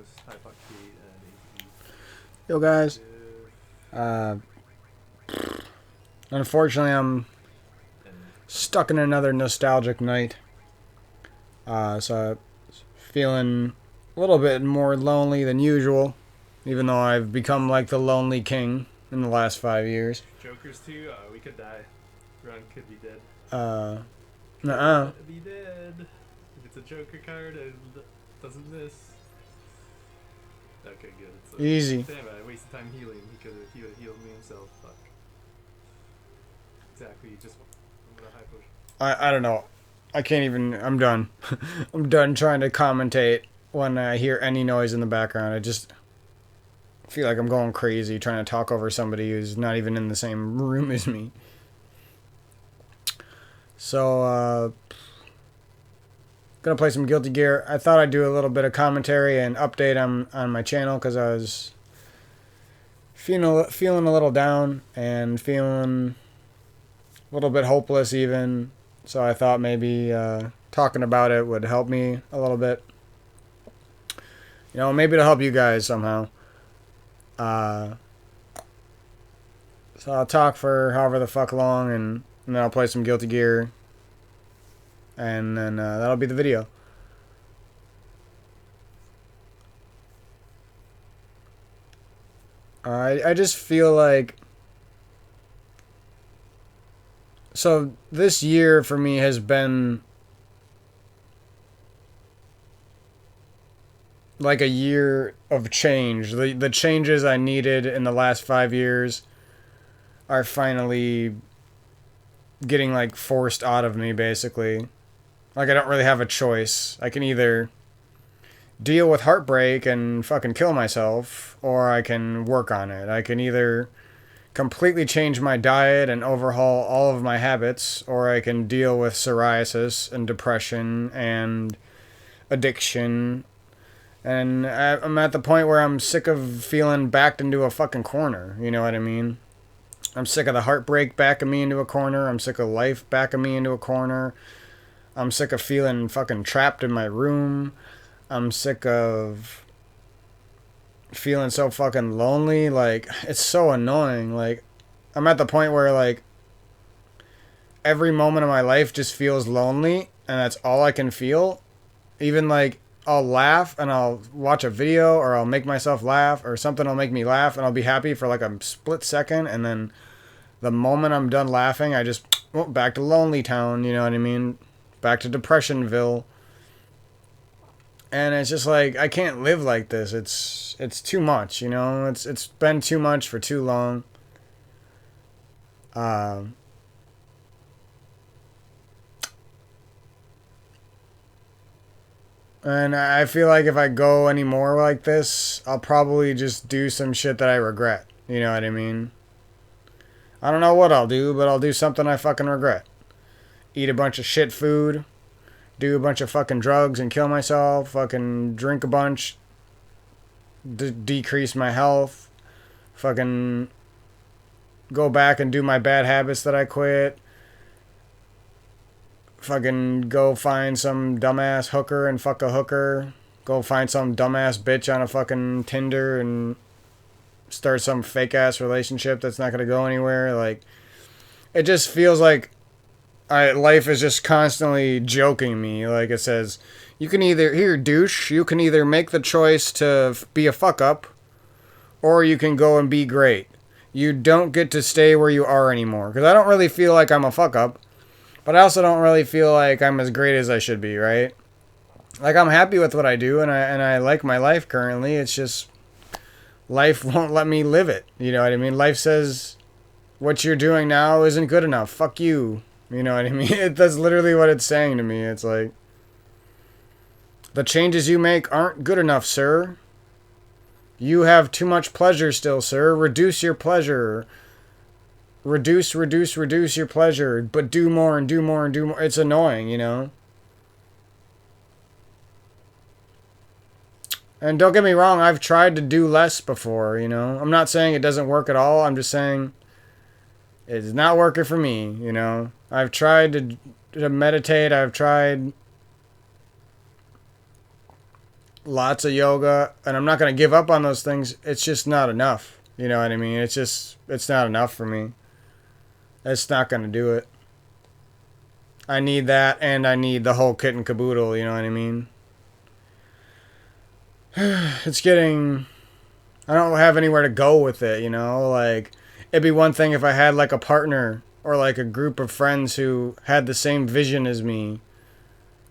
host, High Puck Key, and Yo guys, uh, unfortunately I'm and stuck in another nostalgic night. So feeling a little bit more lonely than usual, even though I've become like the lonely king in the last 5 years. Jokers too. We could die. Ron could be dead. Uh, nuh-uh. Could be dead. If it's a Joker card, it doesn't miss. Okay, good. It's Easy. damn it! I wasted time healing. He would have healed me himself. Fuck. Exactly. You just with a high potion. I don't know. I can't even. I'm done. I'm done trying to commentate when I hear any noise in the background. I just feel like I'm going crazy trying to talk over somebody who's not even in the same room as me. So, gonna play some Guilty Gear. I thought I'd do a little bit of commentary and update on my channel because I was feeling a little down and feeling a little bit hopeless even. So I thought maybe talking about it would help me a little bit. You know, maybe to help you guys somehow. So I'll talk for however the fuck long, and then I'll play some Guilty Gear, and then that'll be the video. I just feel like, so this year for me has been like a year of change. The changes I needed in the last 5 years are finally getting like forced out of me basically. Like I don't really have a choice. I can either deal with heartbreak and fucking kill myself, or I can work on it. I can either completely change my diet and overhaul all of my habits, or I can deal with psoriasis and depression and addiction. And I'm at the point where I'm sick of feeling backed into a fucking corner. You know what I mean? I'm sick of the heartbreak backing me into a corner. I'm sick of life backing me into a corner. I'm sick of feeling fucking trapped in my room. I'm sick of feeling so fucking lonely. Like, it's so annoying. Like, I'm at the point where, like, every moment of my life just feels lonely, and that's all I can feel. Even, like, I'll laugh, and I'll watch a video, or I'll make myself laugh, or something will make me laugh, and I'll be happy for, like, a split second, and then the moment I'm done laughing, I just, back to Lonely Town, you know what I mean? Back to Depressionville. And it's just like I can't live like this. It's too much, you know. It's been too much for too long. Um, and I feel like if I go any more like this, I'll probably just do some shit that I regret. You know what I mean? I don't know what I'll do, but I'll do something I fucking regret. Eat a bunch of shit food, do a bunch of fucking drugs and kill myself, fucking drink a bunch, decrease my health, fucking go back and do my bad habits that I quit, fucking go find some dumbass hooker and fuck a hooker, go find some dumbass bitch on a fucking Tinder and start some fake ass relationship that's not gonna go anywhere. Like, it just feels like life is just constantly joking me. Like it says, you can either, here, douche, you can either make the choice to be a fuck up, or you can go and be great. You don't get to stay where you are anymore. Because I don't really feel like I'm a fuck up, but I also don't really feel like I'm as great as I should be, right? Like, I'm happy with what I do, and I like my life currently. It's just life won't let me live it. You know what I mean? Life says, what you're doing now isn't good enough. Fuck you. You know what I mean? That's literally what it's saying to me. It's like, the changes you make aren't good enough, sir. You have too much pleasure still, sir. Reduce your pleasure. Reduce your pleasure. But do more and do more and do more. It's annoying, you know? And don't get me wrong, I've tried to do less before, you know? I'm not saying it doesn't work at all. I'm just saying it's not working for me, you know? I've tried to meditate. I've tried lots of yoga, and I'm not going to give up on those things. It's just not enough. You know what I mean? It's not enough for me. It's not going to do it. I need that, and I need the whole kit and caboodle, you know what I mean? It's getting... I don't have anywhere to go with it, you know? Like, it'd be one thing if I had, like, a partner or, like, a group of friends who had the same vision as me,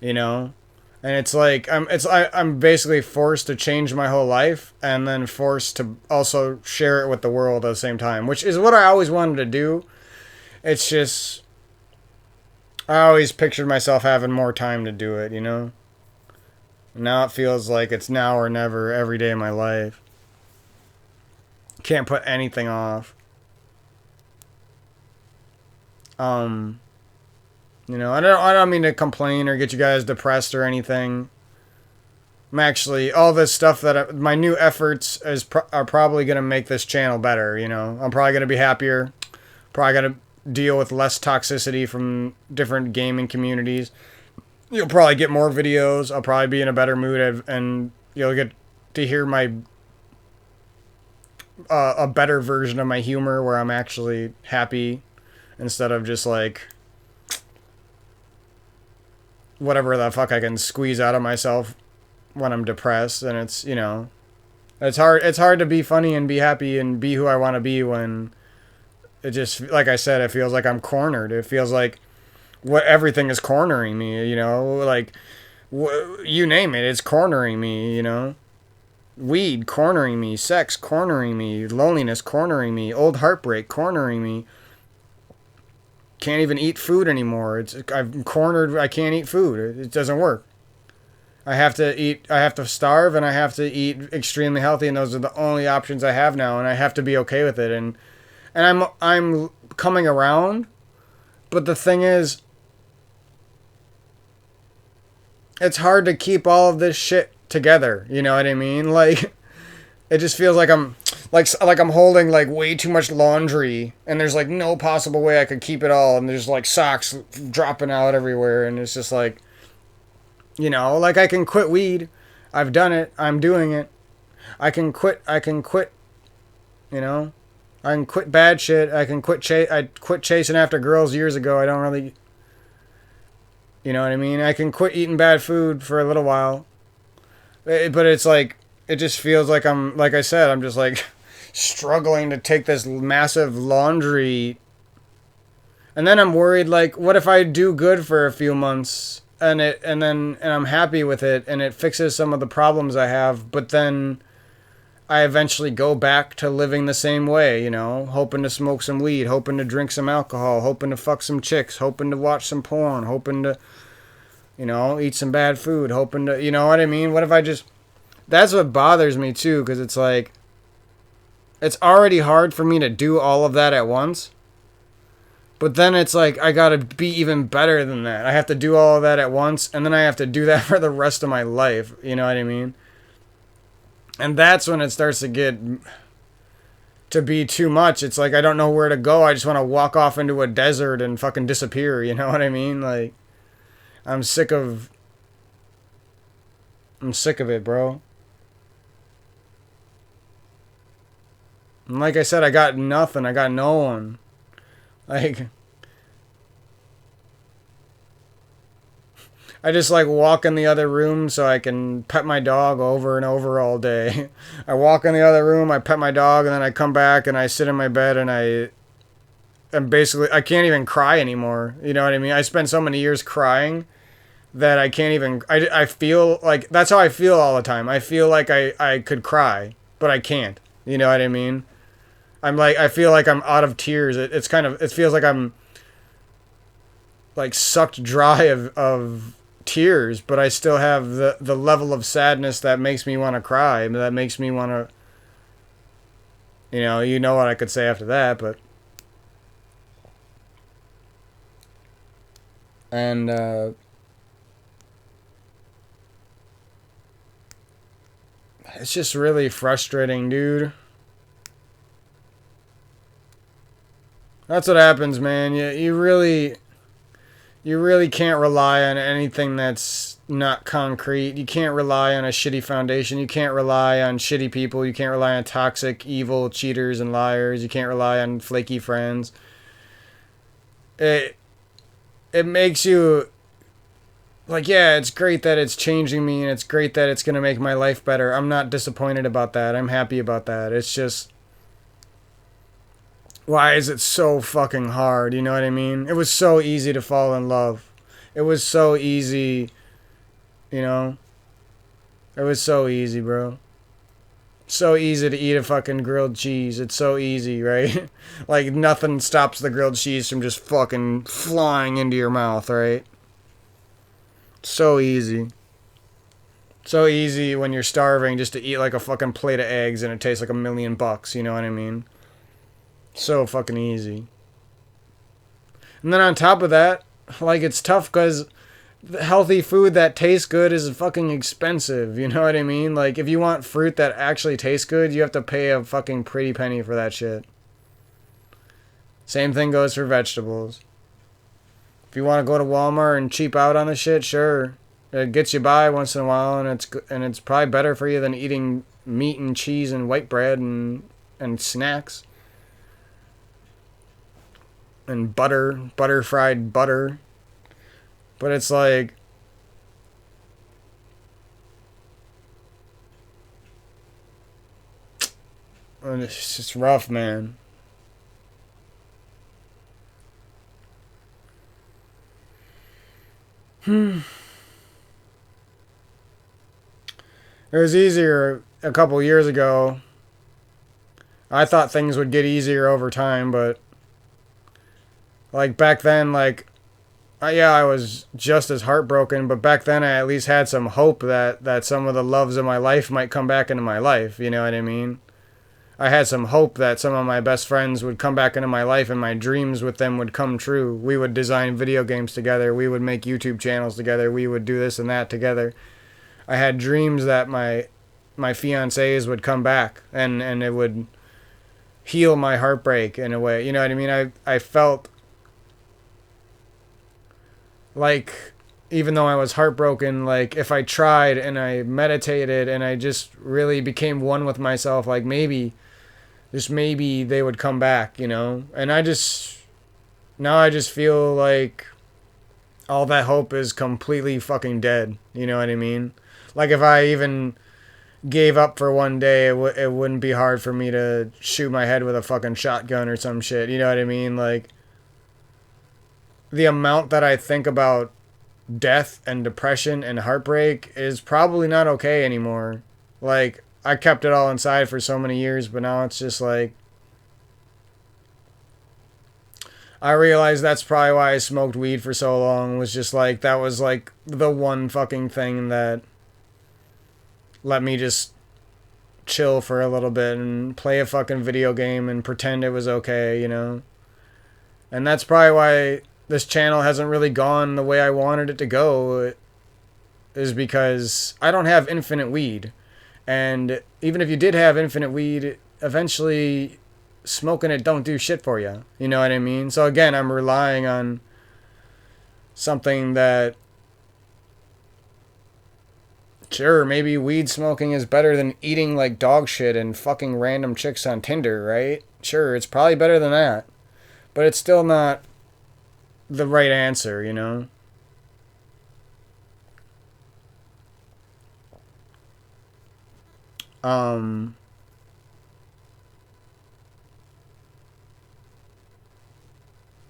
you know? And it's like, I'm basically forced to change my whole life and then forced to also share it with the world at the same time, which is what I always wanted to do. It's just... I always pictured myself having more time to do it, you know? Now it feels like it's now or never every day of my life. Can't put anything off. You know, I don't mean to complain or get you guys depressed or anything. I'm actually, all this stuff that my new efforts are probably going to make this channel better, you know? I'm probably going to be happier. Probably going to deal with less toxicity from different gaming communities. You'll probably get more videos. I'll probably be in a better mood, and you'll get to hear my a better version of my humor where I'm actually happy instead of just like whatever the fuck I can squeeze out of myself when I'm depressed. And it's, you know, it's hard to be funny and be happy and be who I want to be when it just, like I said, it feels like I'm cornered. It feels like everything is cornering me, you know, like you name it, it's cornering me, you know. Weed cornering me, sex cornering me, loneliness cornering me, old heartbreak cornering me. Can't even eat food anymore. I'm cornered. I can't eat food. It doesn't work. I have to starve, and I have to eat extremely healthy, and those are the only options I have now, and I have to be okay with it. And I'm coming around, but the thing is, it's hard to keep all of this shit together, you know what I mean? Like, it just feels like I'm holding like way too much laundry, and there's like no possible way I could keep it all, and there's like socks dropping out everywhere, and it's just like, you know, like I can quit weed. I've done it. I'm doing it. I can quit, you know? I can quit bad shit. I quit chasing after girls years ago. I don't really, you know what I mean? I can quit eating bad food for a little while. But it's like, it just feels like like I said, I'm just like struggling to take this massive laundry. And then I'm worried, like, what if I do good for a few months and I'm happy with it and it fixes some of the problems I have, but then I eventually go back to living the same way, you know, hoping to smoke some weed, hoping to drink some alcohol, hoping to fuck some chicks, hoping to watch some porn, hoping to, you know, eat some bad food, hoping to, you know what I mean? What if I just... That's what bothers me, too, because it's like... It's already hard for me to do all of that at once. But then it's like, I gotta be even better than that. I have to do all of that at once, and then I have to do that for the rest of my life. You know what I mean? And that's when it starts to get... to be too much. It's like, I don't know where to go. I just want to walk off into a desert and fucking disappear. You know what I mean? Like... I'm sick of it, bro. And like I said, I got nothing. I got no one. Like, I just like walk in the other room so I can pet my dog over and over all day. I walk in the other room, I pet my dog, and then I come back and I sit in my bed and and basically, I can't even cry anymore. You know what I mean? I spent so many years crying that I can't even... I feel like... That's how I feel all the time. I feel like I could cry, but I can't. You know what I mean? I'm like... I feel like I'm out of tears. It's kind of... It feels like I'm... like sucked dry of tears, but I still have the level of sadness that makes me want to cry. That makes me want to... You know what I could say after that, but... And, it's just really frustrating, dude. That's what happens, man. You really You really can't rely on anything that's not concrete. You can't rely on a shitty foundation. You can't rely on shitty people. You can't rely on toxic, evil cheaters and liars. You can't rely on flaky friends. It makes you like, yeah, it's great that it's changing me and it's great that it's going to make my life better. I'm not disappointed about that. I'm happy about that. It's just, why is it so fucking hard? You know what I mean? It was so easy to fall in love. It was so easy, you know? It was so easy, bro. So easy to eat a fucking grilled cheese. It's so easy, right? Like, nothing stops the grilled cheese from just fucking flying into your mouth, right? So easy. So easy when you're starving just to eat like a fucking plate of eggs and it tastes like $1,000,000, you know what I mean? So fucking easy. And then on top of that, like, it's tough because healthy food that tastes good is fucking expensive, you know what I mean? Like, if you want fruit that actually tastes good, you have to pay a fucking pretty penny for that shit. Same thing goes for vegetables. If you want to go to Walmart and cheap out on the shit, sure. It gets you by once in a while, and it's probably better for you than eating meat and cheese and white bread and snacks. And butter fried butter. But it's like, it's just rough, man. It was easier a couple years ago. I thought things would get easier over time, but like back then, like, yeah, I was just as heartbroken, but back then I at least had some hope that some of the loves of my life might come back into my life, you know what I mean? I had some hope that some of my best friends would come back into my life and my dreams with them would come true. We would design video games together. We would make YouTube channels together. We would do this and that together. I had dreams that my fiancés would come back and it would heal my heartbreak in a way. You know what I mean? I felt like, even though I was heartbroken, like, if I tried and I meditated and I just really became one with myself, like, maybe, just maybe they would come back, you know? And now I just feel like all that hope is completely fucking dead, you know what I mean? Like, if I even gave up for one day, it wouldn't be hard for me to shoot my head with a fucking shotgun or some shit, you know what I mean? Like, the amount that I think about death and depression and heartbreak is probably not okay anymore. Like, I kept it all inside for so many years, but now it's just like, I realized that's probably why I smoked weed for so long, was just like, that was like the one fucking thing that let me just chill for a little bit and play a fucking video game and pretend it was okay, you know? And that's probably why this channel hasn't really gone the way I wanted it to go, is because I don't have infinite weed. And even if you did have infinite weed, eventually smoking it don't do shit for you. You know what I mean? So again, I'm relying on something that, sure, maybe weed smoking is better than eating like dog shit and fucking random chicks on Tinder, right? Sure, it's probably better than that. But it's still not the right answer, you know?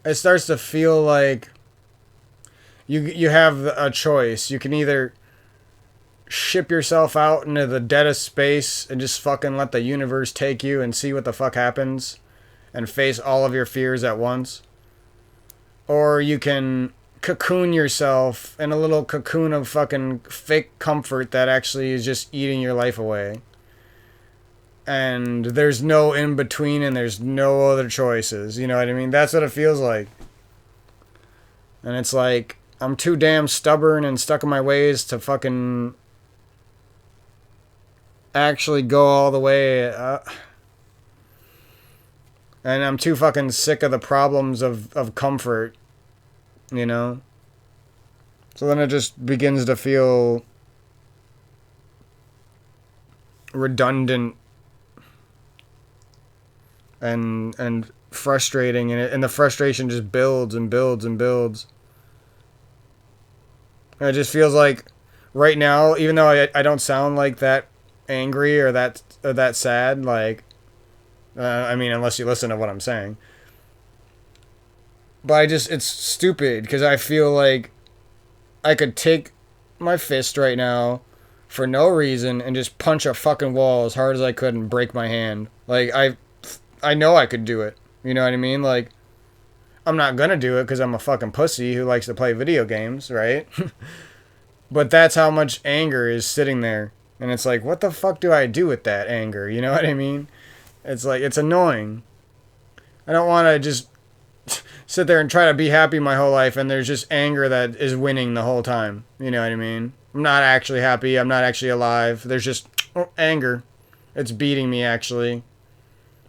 It starts to feel like you have a choice. You can either ship yourself out into the deadest space and just fucking let the universe take you and see what the fuck happens and face all of your fears at once. Or you can cocoon yourself in a little cocoon of fucking fake comfort that actually is just eating your life away. And there's no in between and there's no other choices. You know what I mean? That's what it feels like. And it's like, I'm too damn stubborn and stuck in my ways to fucking actually go all the way. And I'm too fucking sick of the problems of comfort, you know? So then it just begins to feel redundant and frustrating, and the frustration just builds and builds and builds. And it just feels like right now, even though I don't sound like that angry or that sad, like I mean, unless you listen to what I'm saying. But it's stupid because I feel like I could take my fist right now for no reason and just punch a fucking wall as hard as I could and break my hand. Like I know I could do it. You know what I mean? Like I'm not gonna do it because I'm a fucking pussy who likes to play video games, right? But that's how much anger is sitting there. And it's like, what the fuck do I do with that anger? You know what I mean? It's like, it's annoying. I don't want to just sit there and try to be happy my whole life and there's just anger that is winning the whole time. You know what I mean? I'm not actually happy. I'm not actually alive. There's just anger. It's beating me, actually.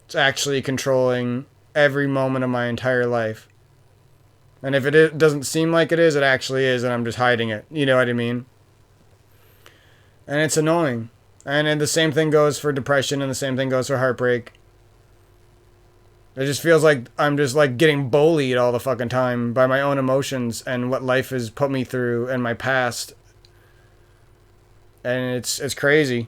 It's actually controlling every moment of my entire life. And if it doesn't seem like it is, it actually is, and I'm just hiding it. You know what I mean? And it's annoying. And then the same thing goes for depression, and the same thing goes for heartbreak. It just feels like I'm just like getting bullied all the fucking time by my own emotions and what life has put me through and my past. And it's crazy.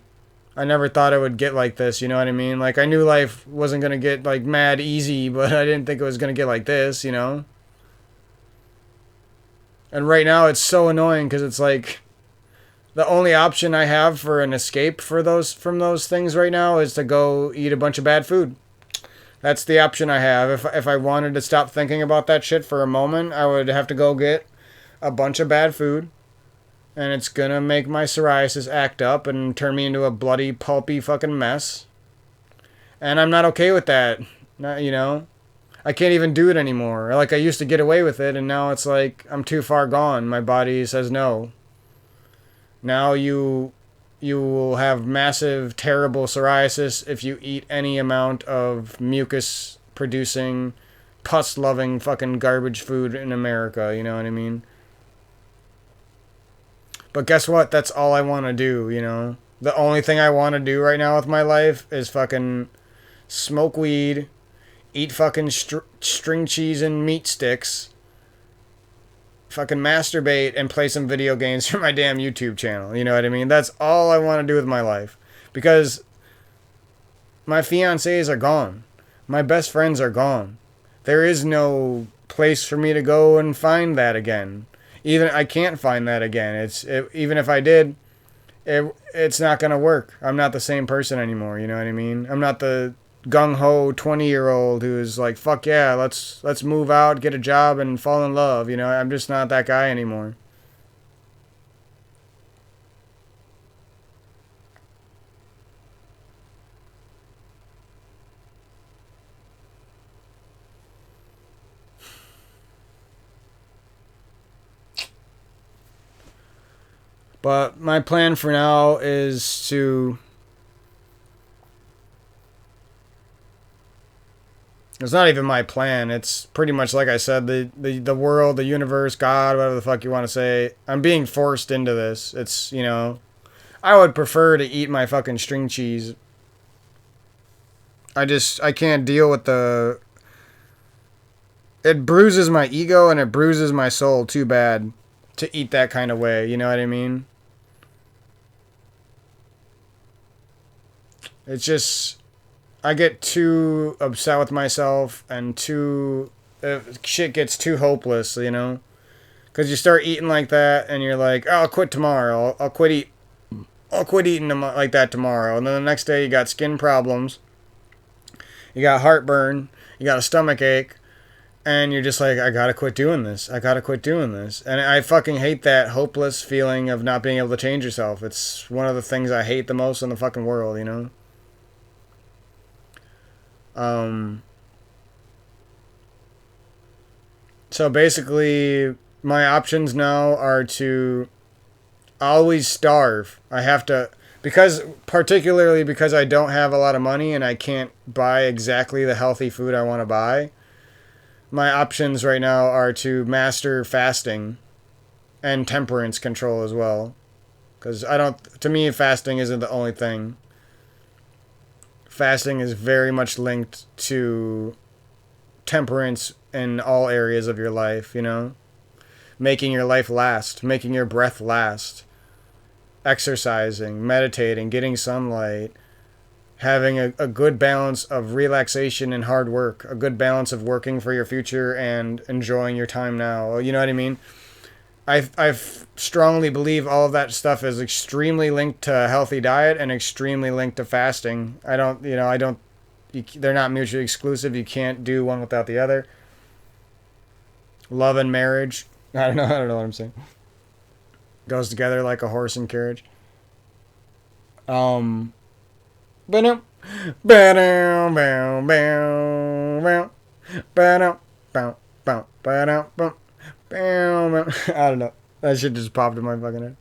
I never thought it would get like this, you know what I mean? Like I knew life wasn't going to get like mad easy, but I didn't think it was going to get like this, you know? And right now it's so annoying because it's like the only option I have for an escape from those things right now is to go eat a bunch of bad food. That's the option I have. If I wanted to stop thinking about that shit for a moment, I would have to go get a bunch of bad food. And it's gonna make my psoriasis act up and turn me into a bloody, pulpy fucking mess. And I'm not okay with that. Not, you know? I can't even do it anymore. Like I used to get away with it, and now it's like I'm too far gone. My body says no. Now you will have massive, terrible psoriasis if you eat any amount of mucus-producing, pus-loving fucking garbage food in America. You know what I mean? But guess what? That's all I want to do, you know? The only thing I want to do right now with my life is fucking smoke weed, eat fucking string cheese and meat sticks, fucking masturbate, and play some video games for my damn YouTube channel. You know what I mean? That's all I want to do with my life. Because my fiancés are gone. My best friends are gone. There is no place for me to go and find that again. Even I can't find that again. Even if I did, it's not gonna work. I'm not the same person anymore. You know what I mean? I'm not the gung-ho 20-year-old who's like, fuck yeah, let's move out, get a job, and fall in love. You know, I'm just not that guy anymore. But my plan for now is to... It's not even my plan. It's pretty much like I said, the world, the universe, God, whatever the fuck you want to say. I'm being forced into this. It's, you know, I would prefer to eat my fucking string cheese. I can't deal with it bruises my ego and it bruises my soul too bad to eat that kind of way. You know what I mean? It's just, I get too upset with myself and shit gets too hopeless, you know? Because you start eating like that and you're like, oh, I'll quit tomorrow. I'll quit eating like that tomorrow. And then the next day you got skin problems. You got heartburn. You got a stomach ache. And you're just like, I gotta quit doing this. I gotta quit doing this. And I fucking hate that hopeless feeling of not being able to change yourself. It's one of the things I hate the most in the fucking world, you know? So basically, my options now are to always starve. I have to, particularly because I don't have a lot of money and I can't buy exactly the healthy food I want to buy. My options right now are to master fasting and temperance control as well. Because I don't, to me, fasting isn't the only thing. Fasting is very much linked to temperance in all areas of your life, you know? Making your life last, making your breath last, exercising, meditating, getting sunlight, having a good balance of relaxation and hard work, a good balance of working for your future and enjoying your time now. You know what I mean? I strongly believe all of that stuff is extremely linked to a healthy diet and extremely linked to fasting. They're not mutually exclusive. You can't do one without the other. Love and marriage. I don't know what I'm saying. Goes together like a horse and carriage. Um, ba-dum, ba-dum, bow, bow, bow, ba-dum, bow, bow, ba-dum, bow, bow, bow. I don't know. That shit just popped in my fucking head.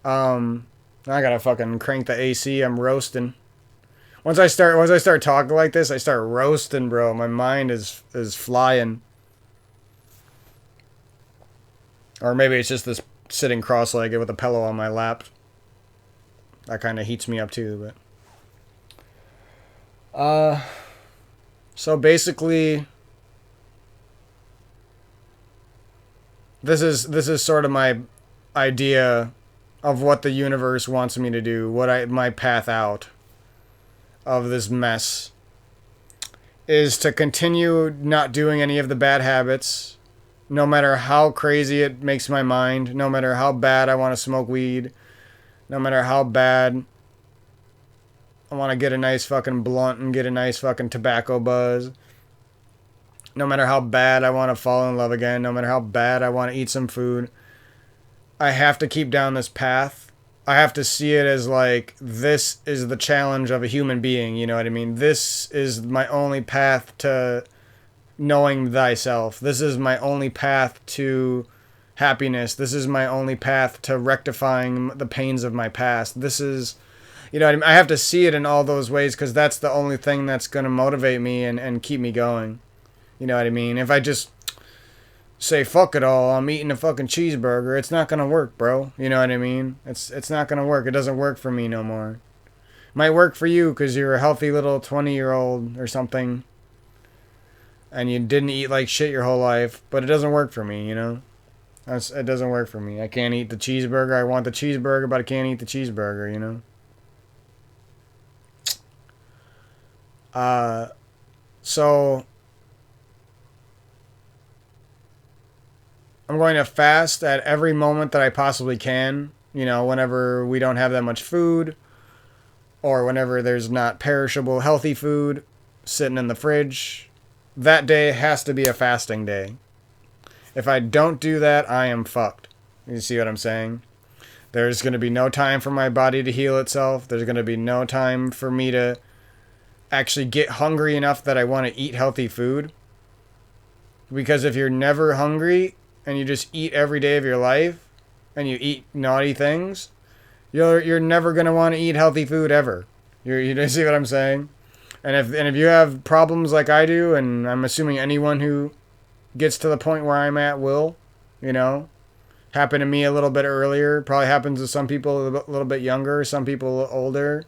I gotta fucking crank the AC. I'm roasting. Once I start talking like this, I start roasting, bro. My mind is flying. Or maybe it's just this sitting cross-legged with a pillow on my lap. That kind of heats me up too, but so basically this is sort of my idea of what the universe wants me to do, my path out of this mess is to continue not doing any of the bad habits, no matter how crazy it makes my mind, no matter how bad I want to smoke weed, no matter how bad I want to get a nice fucking blunt and get a nice fucking tobacco buzz, no matter how bad I want to fall in love again, no matter how bad I want to eat some food, I have to keep down this path. I have to see it as like, this is the challenge of a human being, you know what I mean? This is my only path to knowing thyself. This is my only path to happiness. This is my only path to rectifying the pains of my past. This is, you know what I mean? I have to see it in all those ways because that's the only thing that's going to motivate me and keep me going. You know what I mean? If I just say fuck it all, I'm eating a fucking cheeseburger, it's not gonna work, bro. You know what I mean? It's not gonna work. It doesn't work for me no more. Might work for you because you're a healthy little 20-year-old or something, and you didn't eat like shit your whole life, but it doesn't work for me. You know, it doesn't work for me. I can't eat the cheeseburger. I want the cheeseburger, but I can't eat the cheeseburger. You know. So I'm going to fast at every moment that I possibly can. You know, whenever we don't have that much food, or whenever there's not perishable, healthy food sitting in the fridge. That day has to be a fasting day. If I don't do that, I am fucked. You see what I'm saying? There's going to be no time for my body to heal itself. There's going to be no time for me to actually get hungry enough that I want to eat healthy food. Because if you're never hungry and you just eat every day of your life and you eat naughty things, you're never going to want to eat healthy food ever. You see what I'm saying? And if you have problems like I do, and I'm assuming anyone who gets to the point where I'm at will, you know, happened to me a little bit earlier, probably happens to some people a little bit younger, some people older.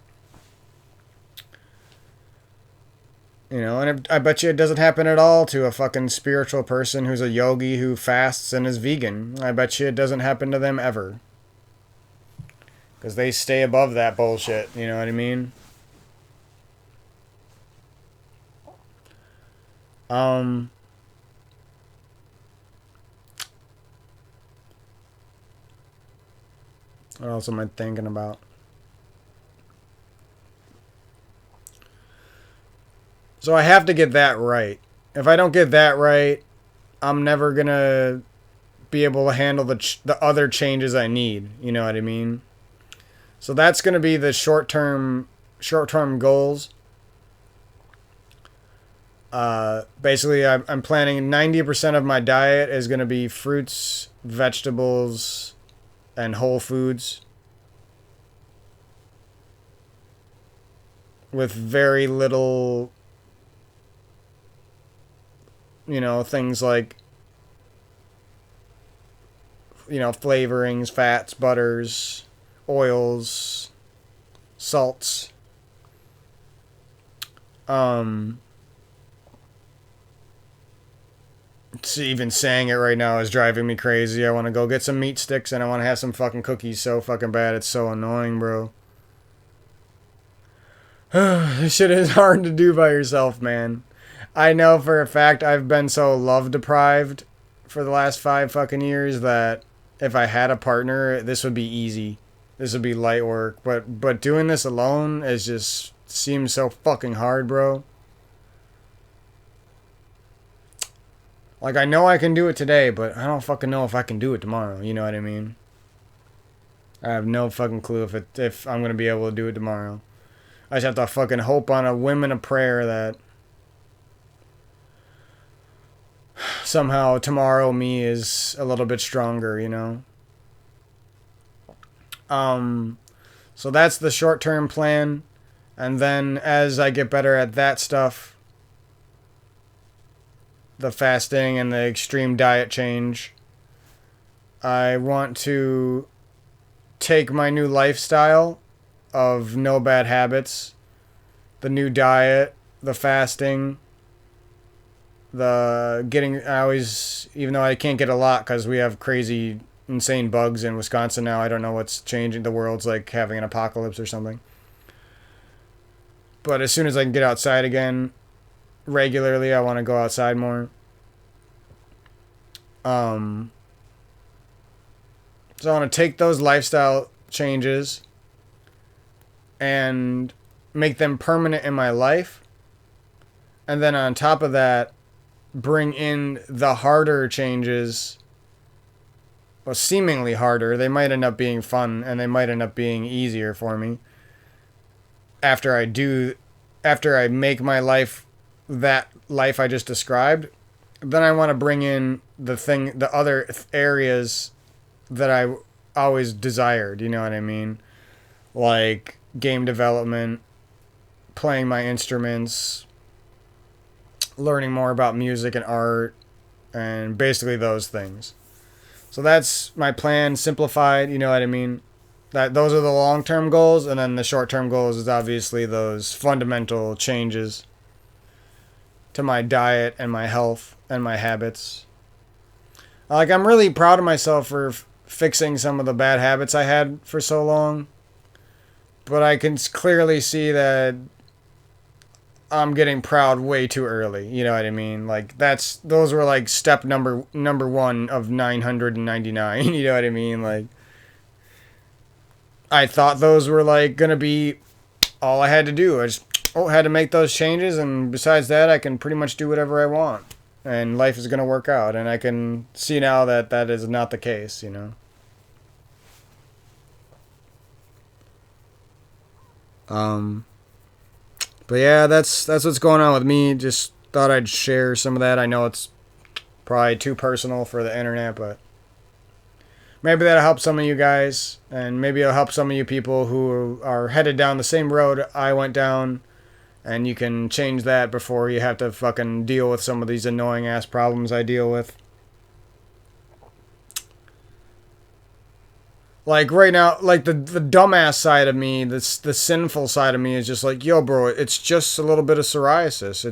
You know, and I bet you it doesn't happen at all to a fucking spiritual person who's a yogi who fasts and is vegan. I bet you it doesn't happen to them ever. Because they stay above that bullshit, you know what I mean? What else am I thinking about? So I have to get that right. If I don't get that right, I'm never gonna be able to handle the other changes I need. You know what I mean? So that's gonna be the short term goals. Basically, I'm planning 90% of my diet is gonna be fruits, vegetables, and whole foods, with very little, you know, things like flavorings, fats, butters, oils, salts. Even saying it right now is driving me crazy. I want to go get some meat sticks and I want to have some fucking cookies so fucking bad. It's so annoying, bro. This shit is hard to do by yourself, man. I know for a fact I've been so love deprived for the last 5 fucking years that if I had a partner, this would be easy. This would be light work. But doing this alone is just seems so fucking hard, bro. Like, I know I can do it today, but I don't fucking know if I can do it tomorrow. You know what I mean? I have no fucking clue if I'm gonna be able to do it tomorrow. I just have to fucking hope on a whim and a prayer that somehow tomorrow me is a little bit stronger, you know? So that's the short-term plan. And then as I get better at that stuff, the fasting and the extreme diet change, I want to take my new lifestyle of no bad habits, the new diet, the fasting, the getting, I always, even though I can't get a lot because we have crazy, insane bugs in Wisconsin now, I don't know what's changing. The world's like having an apocalypse or something. But as soon as I can get outside again, regularly, I want to go outside more. So I want to take those lifestyle changes and make them permanent in my life. And then on top of that, bring in the harder changes. Well, seemingly harder. They might end up being fun and they might end up being easier for me. After I make my life that life I just described, then I want to bring in the other areas that I always desired, you know what I mean? Like game development, playing my instruments, learning more about music and art, and basically those things. So that's my plan, simplified, you know what I mean? Those are the long-term goals, and then the short-term goals is obviously those fundamental changes to my diet and my health and my habits. Like, I'm really proud of myself for fixing some of the bad habits I had for so long, but I can clearly see that I'm getting proud way too early. You know what I mean? Like, those were like step number 1 of 999. You know what I mean? Like, I thought those were like gonna be all I had to do. I just had to make those changes, and besides that, I can pretty much do whatever I want, and life is gonna work out. And I can see now that that is not the case. You know. But yeah, that's what's going on with me. Just thought I'd share some of that. I know it's probably too personal for the internet, but maybe that'll help some of you guys, and maybe it'll help some of you people who are headed down the same road I went down, and you can change that before you have to fucking deal with some of these annoying ass problems I deal with. Like right now, like the dumbass side of me, the sinful side of me is just like, yo, bro, it's just a little bit of psoriasis.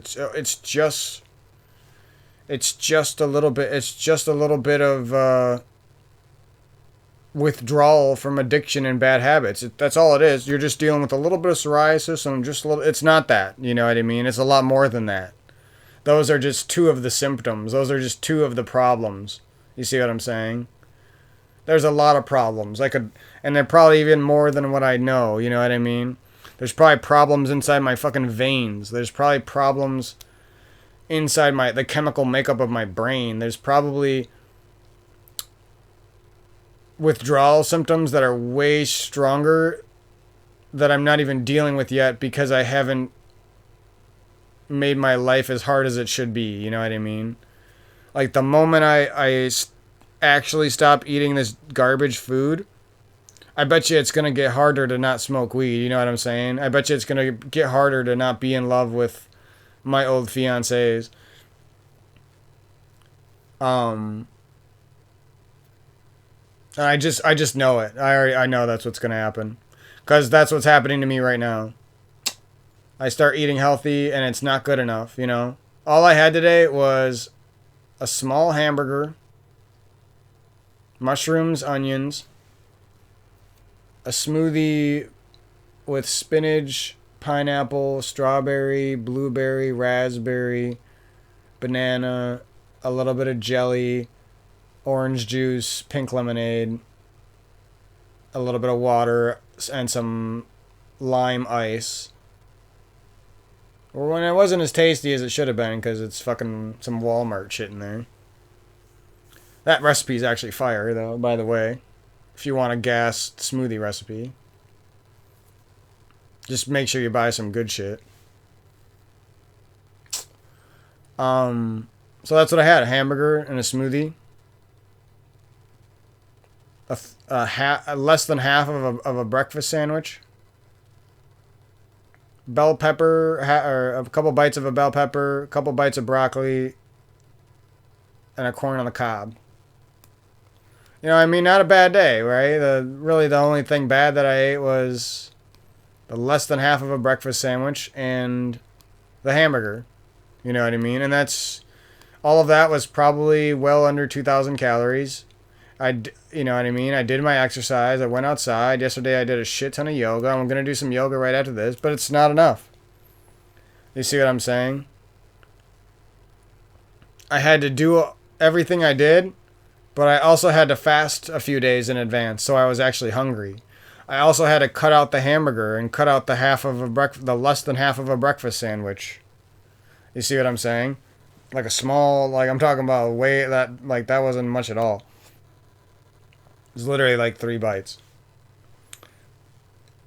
It's just a little bit of withdrawal from addiction and bad habits. That's all it is. You're just dealing with a little bit of psoriasis and just a little. It's not that, you know what I mean? It's a lot more than that. Those are just 2 of the symptoms. Those are just 2 of the problems. You see what I'm saying? There's a lot of problems. And they're probably even more than what I know, you know what I mean? There's probably problems inside my fucking veins. There's probably problems inside the chemical makeup of my brain. There's probably withdrawal symptoms that are way stronger that I'm not even dealing with yet because I haven't made my life as hard as it should be, you know what I mean? Like the moment I actually stop eating this garbage food, I bet you it's going to get harder to not smoke weed, you know what I'm saying? I bet you it's going to get harder to not be in love with my old fiancés. And I just know it. I know that's what's gonna happen, because that's what's happening to me right now. I start eating healthy and it's not good enough. You know, all I had today was a small hamburger, mushrooms, onions, a smoothie with spinach, pineapple, strawberry, blueberry, raspberry, banana, a little bit of jelly, orange juice, pink lemonade, a little bit of water, and some lime ice. Or when it wasn't as tasty as it should have been, because it's fucking some Walmart shit in there. That recipe is actually fire, though, by the way. If you want a gas smoothie recipe, just make sure you buy some good shit. So that's what I had: a hamburger and a smoothie. Less than half of a breakfast sandwich. Bell pepper, or a couple bites of a bell pepper, a couple bites of broccoli, and a corn on the cob. You know, I mean, not a bad day, right? Really the only thing bad that I ate was the less than half of a breakfast sandwich and the hamburger. You know what I mean? And that's all of that was probably well under 2,000 calories. You know what I mean? I did my exercise. I went outside. Yesterday I did a shit ton of yoga. I'm going to do some yoga right after this, but it's not enough. You see what I'm saying? I had to do everything I did, but I also had to fast a few days in advance, so I was actually hungry. I also had to cut out the hamburger and cut out the less than half of a breakfast sandwich. You see what I'm saying? Like a small, like I'm talking about that wasn't much at all. It was literally like 3 bites.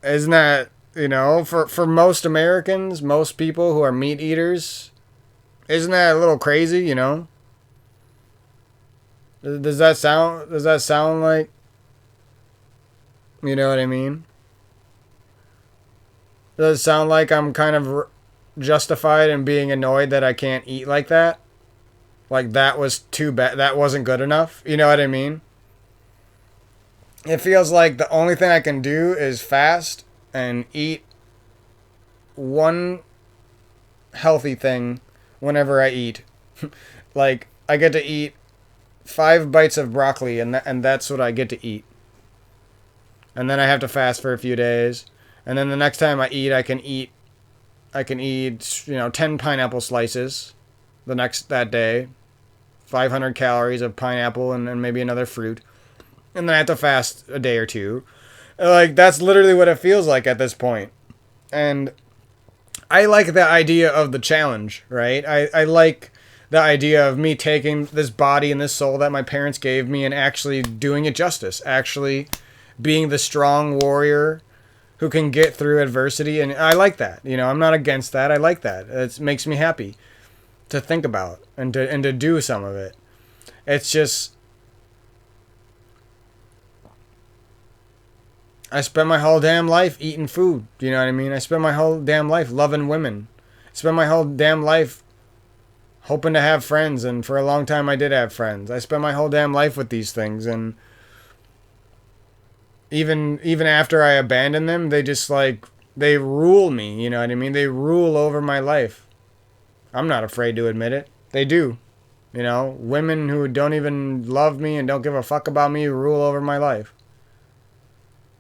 Isn't that, you know, for most Americans, most people who are meat eaters, isn't that a little crazy, you know? Does that sound like, you know what I mean? Does it sound like I'm kind of justified in being annoyed that I can't eat like that? Like that was too bad, that wasn't good enough, you know what I mean? It feels like the only thing I can do is fast and eat one healthy thing whenever I eat. Like, I get to eat 5 bites of broccoli, and that's what I get to eat. And then I have to fast for a few days. And then the next time I eat, I can eat, you know, 10 pineapple slices that day. 500 calories of pineapple and maybe another fruit. And then I have to fast a day or two. Like, that's literally what it feels like at this point. And I like the idea of the challenge, right? I like the idea of me taking this body and this soul that my parents gave me and actually doing it justice. Actually being the strong warrior who can get through adversity. And I like that. You know, I'm not against that. I like that. It makes me happy to think about and to do some of it. It's just, I spent my whole damn life eating food. You know what I mean? I spent my whole damn life loving women. I spent my whole damn life hoping to have friends, and for a long time I did have friends. I spent my whole damn life with these things, and even after I abandon them, they just like, they rule me, you know what I mean? They rule over my life. I'm not afraid to admit it. They do. You know, women who don't even love me and don't give a fuck about me rule over my life.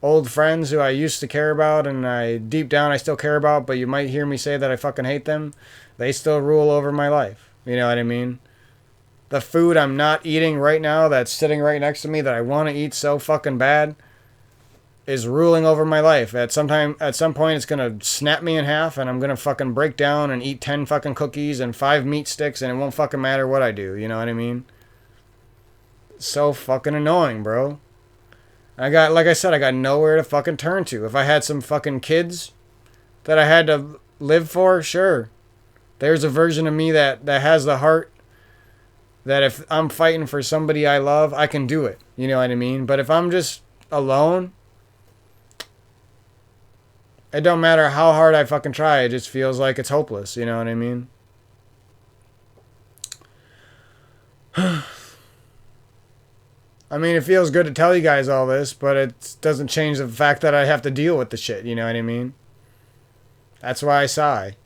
Old friends who I used to care about and deep down I still care about, but you might hear me say that I fucking hate them, they still rule over my life. You know what I mean? The food I'm not eating right now that's sitting right next to me that I want to eat so fucking bad is ruling over my life. At some point it's going to snap me in half and I'm going to fucking break down and eat 10 fucking cookies and 5 meat sticks and it won't fucking matter what I do. You know what I mean? So fucking annoying, bro. Like I said, I got nowhere to fucking turn to. If I had some fucking kids that I had to live for, sure. There's a version of me that has the heart that if I'm fighting for somebody I love, I can do it. You know what I mean? But if I'm just alone, it don't matter how hard I fucking try. It just feels like it's hopeless. You know what I mean? I mean, it feels good to tell you guys all this, but it doesn't change the fact that I have to deal with the shit, you know what I mean? That's why I sigh.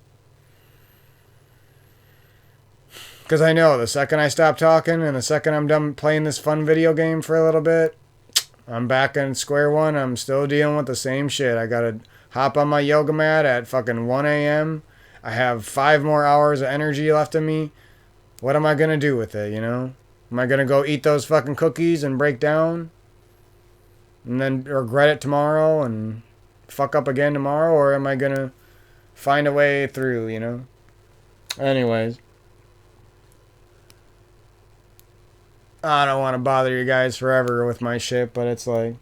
Because I know the second I stop talking and the second I'm done playing this fun video game for a little bit, I'm back in square one. I'm still dealing with the same shit. I gotta hop on my yoga mat at fucking 1 a.m. I have 5 more hours of energy left in me. What am I gonna do with it, you know? Am I gonna go eat those fucking cookies and break down? And then regret it tomorrow and fuck up again tomorrow? Or am I gonna find a way through, you know? Anyways. I don't want to bother you guys forever with my shit, but it's like...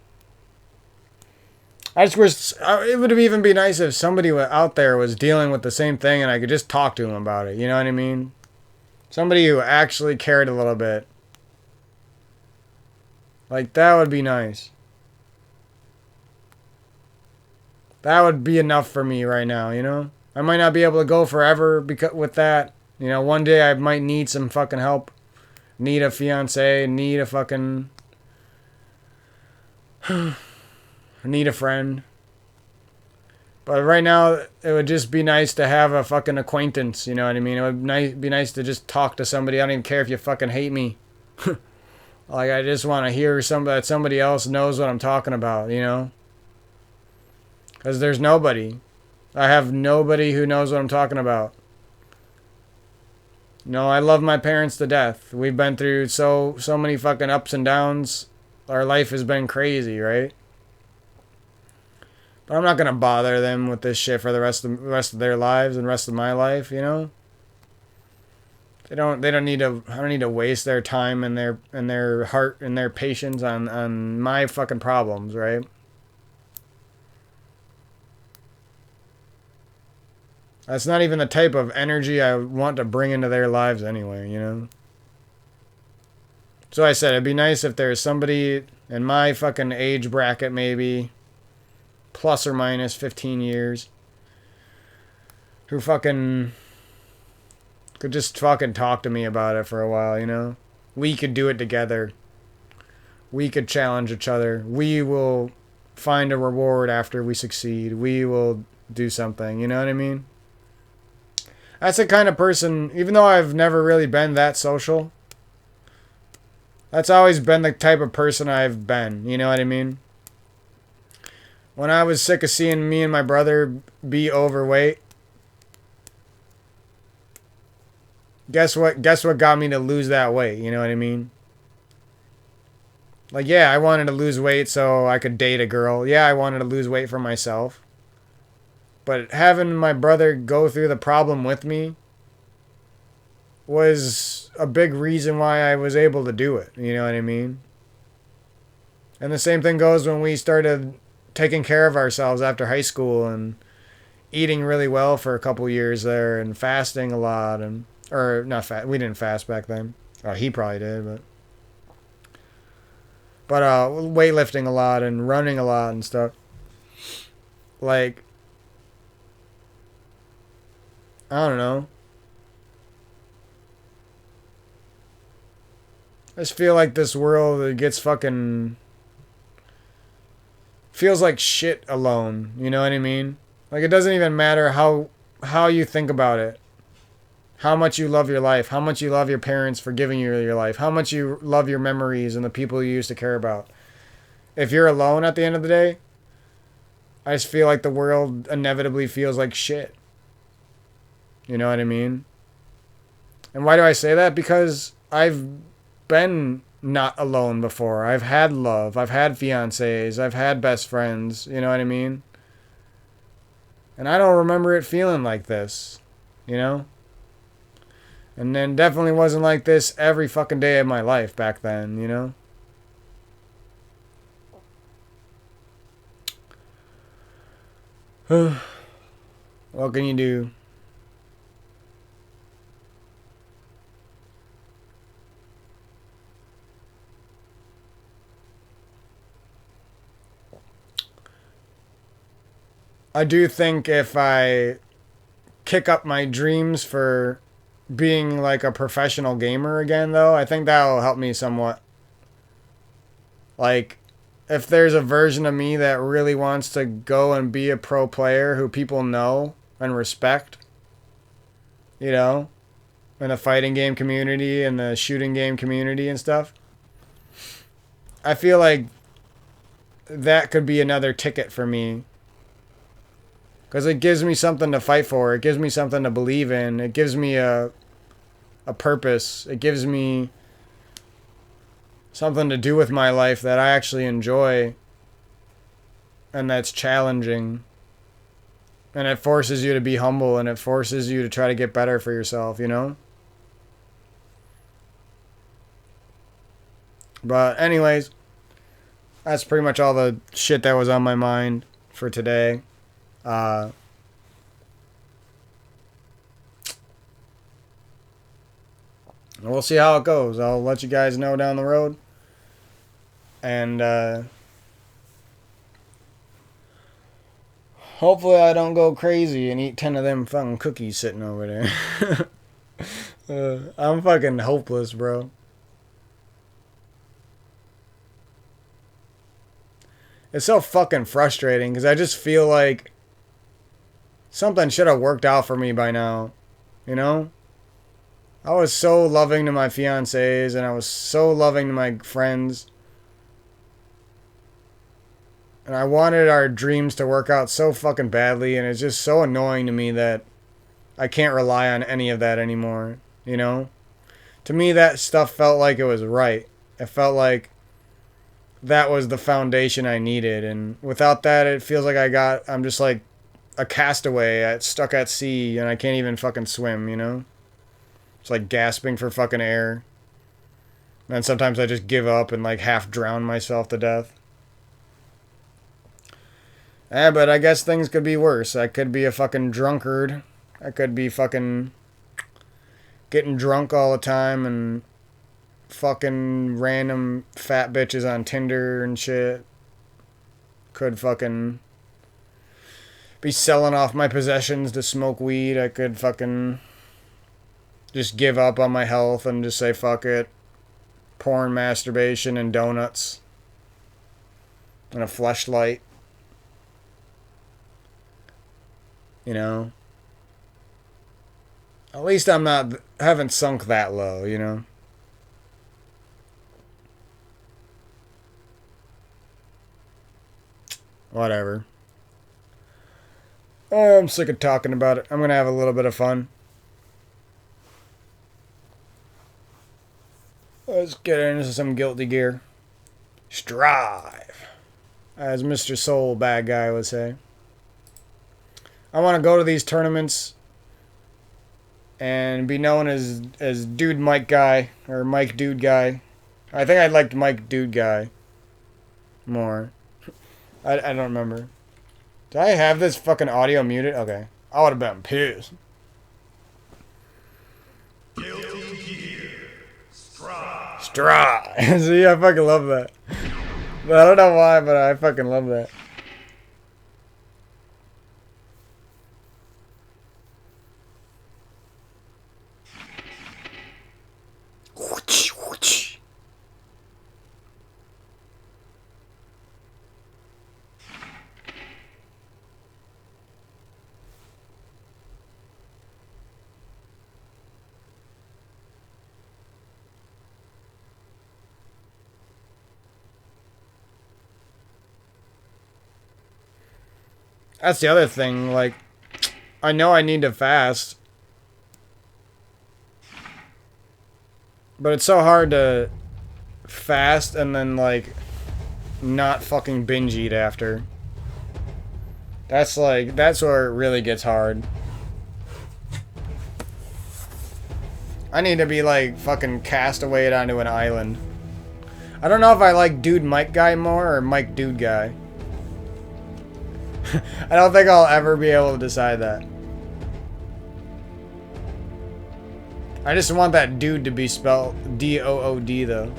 I just wish... It would even be nice if somebody out there was dealing with the same thing and I could just talk to them about it, you know what I mean? Somebody who actually cared a little bit. Like, that would be nice. That would be enough for me right now, you know? I might not be able to go forever with that. You know, one day I might need some fucking help. Need a fiance, need a fucking... need a friend. But right now, it would just be nice to have a fucking acquaintance, you know what I mean? It would be nice to just talk to somebody. I don't even care if you fucking hate me. Like, I just want to hear that somebody else knows what I'm talking about, you know? Because there's nobody. I have nobody who knows what I'm talking about. No, I love my parents to death. We've been through so many fucking ups and downs. Our life has been crazy, right? But I'm not gonna bother them with this shit for the rest of their lives and rest of my life, you know? They don't need to I don't need to waste their time and their heart and their patience on my fucking problems, right? That's not even the type of energy I want to bring into their lives anyway, you know? So I said, it'd be nice if there's somebody in my fucking age bracket, maybe, plus or minus 15 years, who fucking could just fucking talk to me about it for a while, you know? We could do it together. We could challenge each other. We will find a reward after we succeed. We will do something, you know what I mean? That's the kind of person, even though I've never really been that social, that's always been the type of person I've been, you know what I mean? When I was sick of seeing me and my brother be overweight, guess what got me to lose that weight, you know what I mean? Like, yeah, I wanted to lose weight so I could date a girl. Yeah, I wanted to lose weight for myself. But having my brother go through the problem with me was a big reason why I was able to do it. You know what I mean? And the same thing goes when we started taking care of ourselves after high school and eating really well for a couple years there and fasting a lot. Or not fast. We didn't fast back then. Oh, he probably did, but weightlifting a lot and running a lot and stuff. Like, I don't know. I just feel like this world, it gets fucking... feels like shit alone. You know what I mean? Like, it doesn't even matter how you think about it. How much you love your life. How much you love your parents for giving you your life. How much you love your memories and the people you used to care about. If you're alone at the end of the day, I just feel like the world inevitably feels like shit. You know what I mean? And why do I say that? Because I've been not alone before. I've had love. I've had fiancés. I've had best friends. You know what I mean? And I don't remember it feeling like this. You know? And then definitely wasn't like this every fucking day of my life back then, you know? What can you do? I do think if I kick up my dreams for being like a professional gamer again, though, I think that'll help me somewhat. Like, if there's a version of me that really wants to go and be a pro player who people know and respect, you know, in the fighting game community and the shooting game community and stuff, I feel like that could be another ticket for me. Because it gives me something to fight for. It gives me something to believe in. It gives me a purpose. It gives me something to do with my life that I actually enjoy and that's challenging. And it forces you to be humble and it forces you to try to get better for yourself, you know? But anyways, that's pretty much all the shit that was on my mind for today. We'll see how it goes. I'll let you guys know down the road. And hopefully I don't go crazy and eat 10 of them fucking cookies sitting over there. I'm fucking hopeless, bro. It's so fucking frustrating because I just feel like something should have worked out for me by now. You know? I was so loving to my fiancés and I was so loving to my friends. And I wanted our dreams to work out so fucking badly, and it's just so annoying to me that I can't rely on any of that anymore, you know? To me, that stuff felt like it was right. It felt like that was the foundation I needed, and without that, it feels like I'm just like a castaway stuck at sea, and I can't even fucking swim, you know? It's like gasping for fucking air. And sometimes I just give up and like half drown myself to death. But I guess things could be worse. I could be a fucking drunkard. I could be fucking getting drunk all the time and fucking random fat bitches on Tinder and shit. Could fucking be selling off my possessions to smoke weed. I could fucking just give up on my health and just say fuck it. Porn, masturbation, and donuts. And a fleshlight. You know? At least haven't sunk that low, you know? Whatever. Oh, I'm sick of talking about it. I'm gonna have a little bit of fun. Let's get into some guilty gear. Strive. As Mr. Soul Bad Guy would say. I want to go to these tournaments and be known as Dude Mike Guy or Mike Dude Guy. I think I liked Mike Dude Guy more. I don't remember. Did I have this fucking audio muted? Okay. I would have been pissed. Guilty Gear. Strive. Strive. See, I fucking love that. But I don't know why, but I fucking love that. That's the other thing, like, I know I need to fast. But it's so hard to fast and then, like, not fucking binge eat after. That's where it really gets hard. I need to be, like, fucking castawayed onto an island. I don't know if I like Dude Mike Guy more or Mike Dude Guy. I don't think I'll ever be able to decide that. I just want that dude to be spelled D-O-O-D though.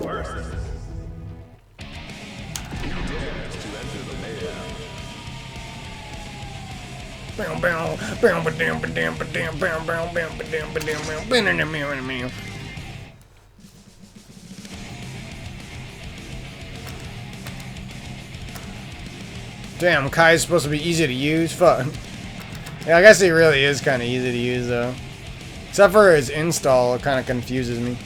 Worse. You dare to enter the mayhem. Damn, Kai's supposed to be easy to use? Fuck. Yeah, I guess he really is kind of easy to use, though. Except for his install, it kind of confuses me.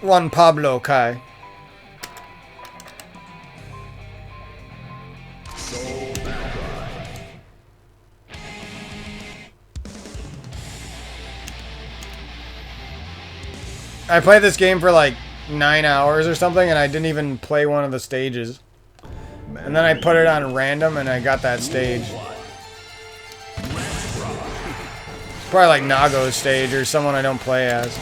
Juan Pablo Kai. I played this game for like 9 hours or something, and I didn't even play one of the stages. And then I put it on random, and I got that stage. It's probably like Nago's stage or someone I don't play as.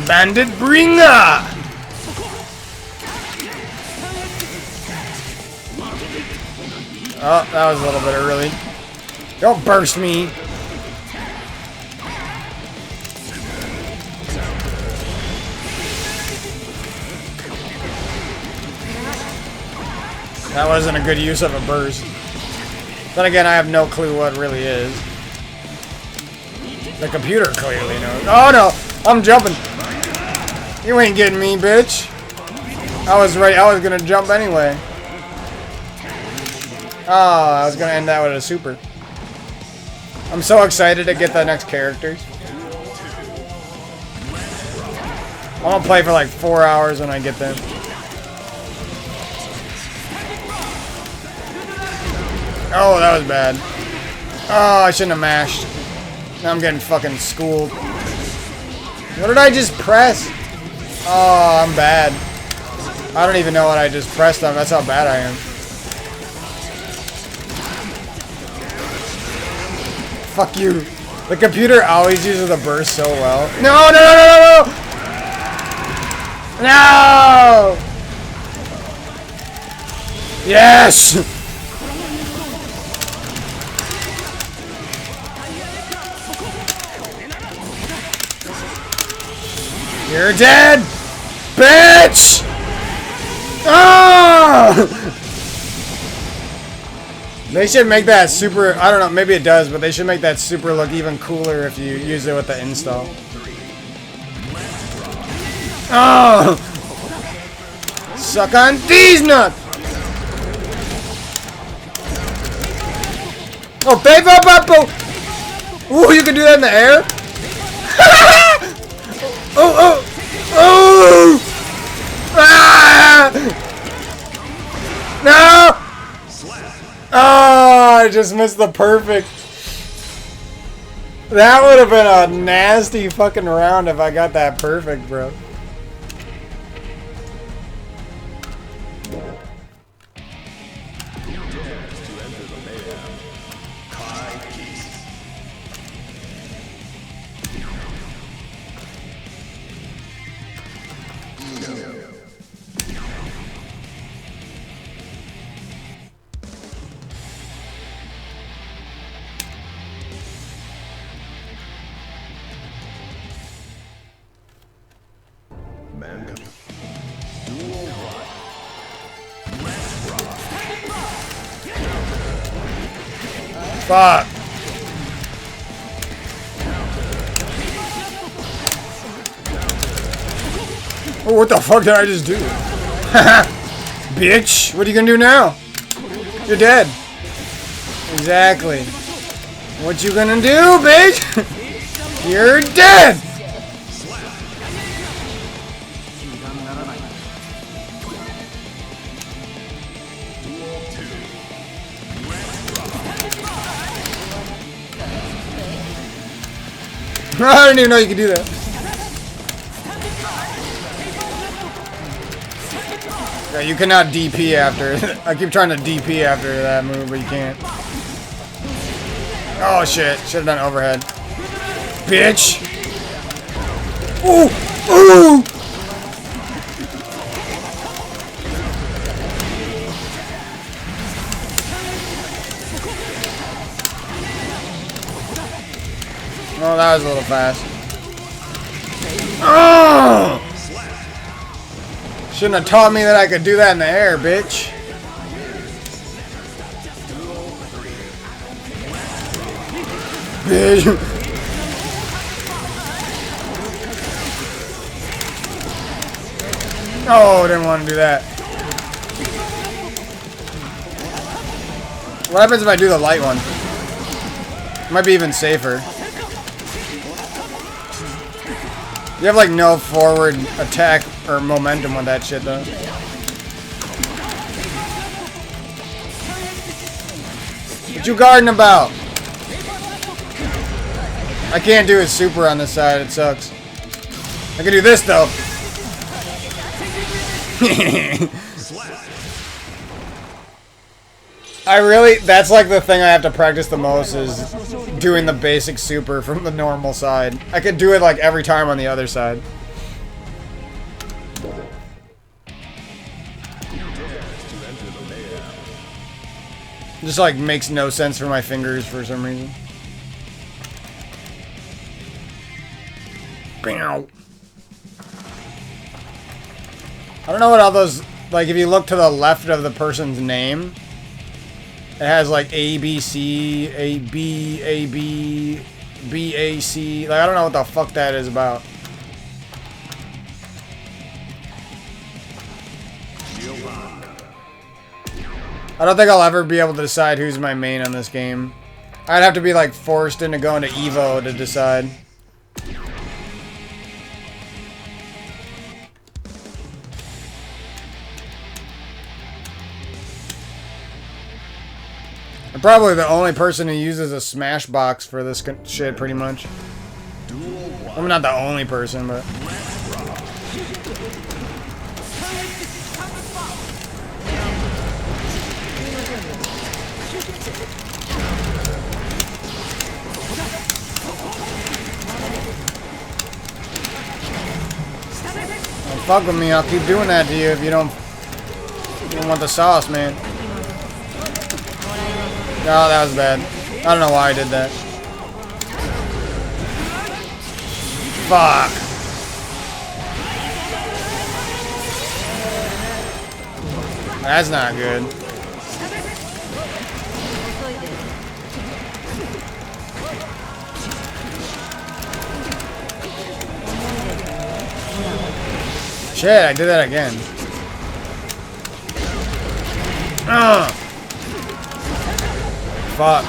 Bandit Bringer! Oh, that was a little bit early. Don't burst me! That wasn't a good use of a burst. Then again, I have no clue what it really is. The computer clearly knows. Oh no! I'm jumping! You ain't getting me, bitch! I was right, I was gonna jump anyway. Oh, I was gonna end that with a super. I'm so excited to get the next characters. I'm gonna play for like 4 hours when I get them. Oh, that was bad. Oh, I shouldn't have mashed. Now I'm getting fucking schooled. What did I just press? Oh, I'm bad. I don't even know what I just pressed on. That's how bad I am. Fuck you. The computer always uses the burst so well. No, no, no, no, no! No! Yes! You're dead! Bitch! Oh! They should make that super... I don't know, maybe it does, but they should make that super look even cooler if you use it with the install. Oh! Suck on these nuts! Oh, babe, up, up, oh! Ooh, you can do that in the air? Oh, oh, oh! Ah! No! Oh, I just missed the perfect. That would have been a nasty fucking round if I got that perfect, bro. Fuck. Oh, what the fuck did I just do? Bitch, what are you gonna do now? You're dead. Exactly. What you gonna do, bitch? You're dead! I didn't even know you could do that. Yeah, you cannot DP after. I keep trying to DP after that move, but you can't. Oh shit! Should have done overhead. Bitch! Ooh! Ooh! Oh, that was a little fast. Oh! Shouldn't have taught me that I could do that in the air, bitch. Bitch. Oh, didn't want to do that. What happens if I do the light one? Might be even safer. You have like no forward attack or momentum with that shit though. What you guarding about? I can't do his super on this side, it sucks. I can do this though. That's like the thing I have to practice the most is doing the basic super from the normal side. I could do it like every time on the other side. Just like makes no sense for my fingers for some reason. Bow. I don't know what all those, like if you look to the left of the person's name, it has like A, B, C, A, B, A, B, B, A, C. Like I don't know what the fuck that is about. I don't think I'll ever be able to decide who's my main on this game. I'd have to be like forced into going to Evo to decide. I'm probably the only person who uses a smash box for this shit, pretty much. I'm not the only person, but... Don't fuck with me, I'll keep doing that to you if you don't want the sauce, man. Oh, that was bad. I don't know why I did that. Fuck. That's not good. Shit, I did that again. Ugh. Fuck.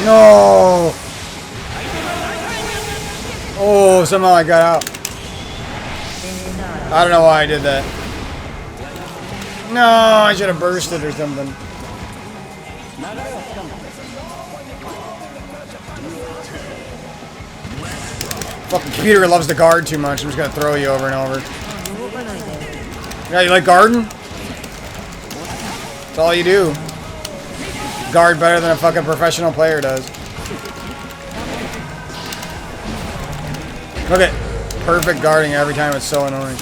No! Oh, somehow I got out. I don't know why I did that. No, I should have bursted or something. Fucking computer loves to guard too much. I'm just gonna throw you over and over. Yeah, you like guarding? That's all you do. Guard better than a fucking professional player does. Look at perfect guarding every time. It's so annoying.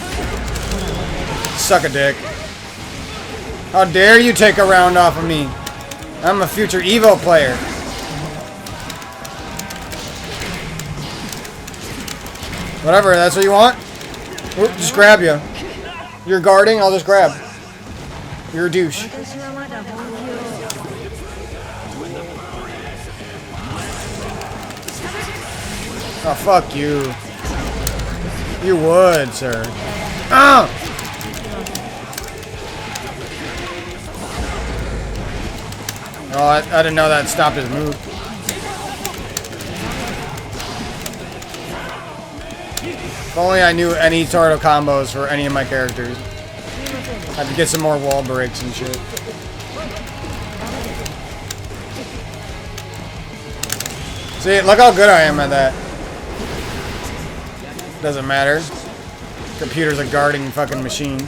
Suck a dick. How dare you take a round off of me? I'm a future Evo player. Whatever, that's what you want? Oop, just grab you. You're guarding, I'll just grab. You're a douche. Oh, fuck you. You would, sir. Ah! Oh, I didn't know that stopped his move. If only I knew any sort of combos for any of my characters. I had to get some more wall breaks and shit. See, look how good I am at that. Doesn't matter. Computer's a guarding fucking machine.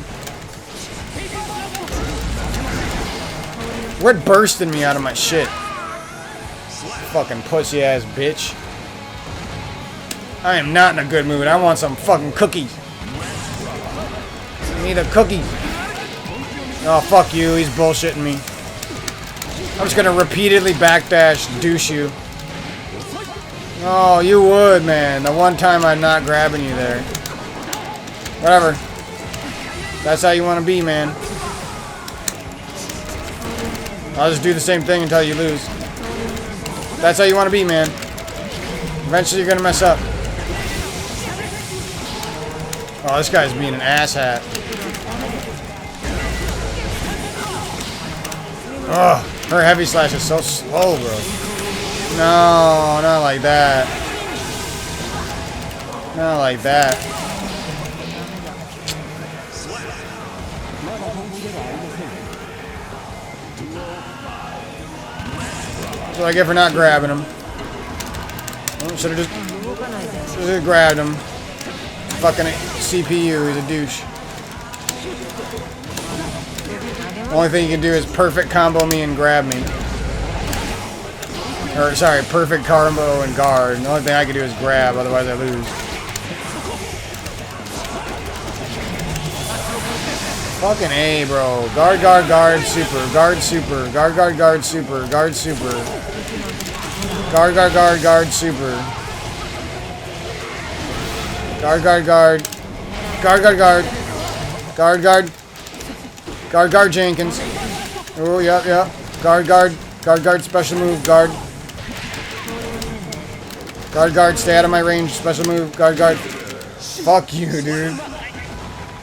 Quit bursting me out of my shit. Fucking pussy ass bitch. I am not in a good mood. I want some fucking cookies. I need a cookie. Oh, fuck you. He's bullshitting me. I'm just gonna repeatedly backdash douche you. Oh, you would, man. The one time I'm not grabbing you there. Whatever. That's how you want to be, man. I'll just do the same thing until you lose. That's how you want to be, man. Eventually you're gonna mess up. Oh, this guy's being an asshat. Ugh, her heavy slash is so slow, bro. No, not like that. Not like that. That's what I get for not grabbing him. Oh, should have grabbed him. Fucking CPU, he's a douche. Only thing you can do is perfect combo me and grab me. Or, sorry, perfect combo and guard. The only thing I can do is grab, otherwise I lose. Fucking A, bro. Guard, guard, guard, super. Guard, super. Guard, guard, guard, super. Guard, super. Guard, guard, guard, guard, super. Guard, guard, guard. Guard, guard, guard. Guard, guard. Guard, guard, Jenkins. Oh, yep, yep. Guard, guard. Guard, guard, special move. Guard. Guard, guard, stay out of my range. Special move. Guard, guard. Fuck you, dude.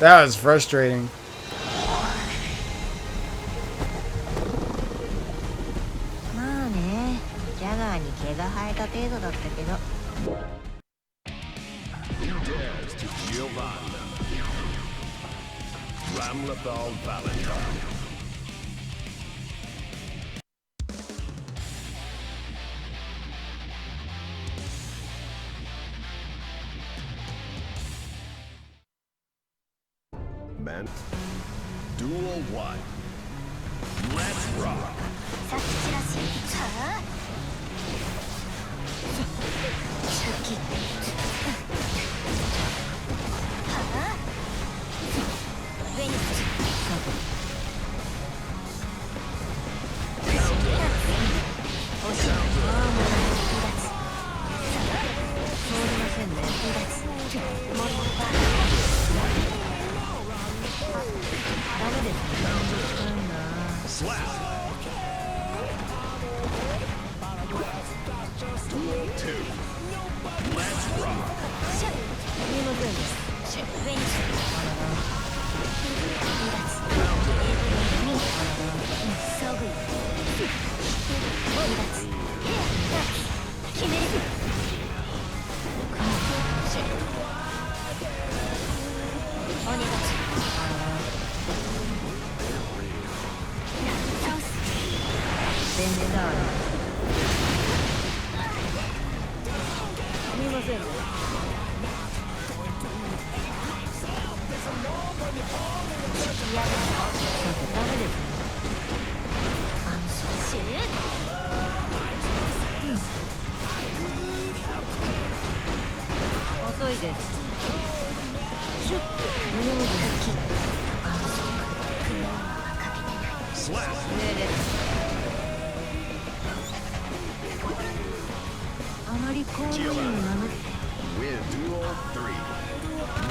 That was frustrating. Dares to Giovanna. Ramlethal Valentine. Man. Duel 1. Let's rock. Slap. Duel 2. Let's rock. Slap. Giovanna. Win Duel 3.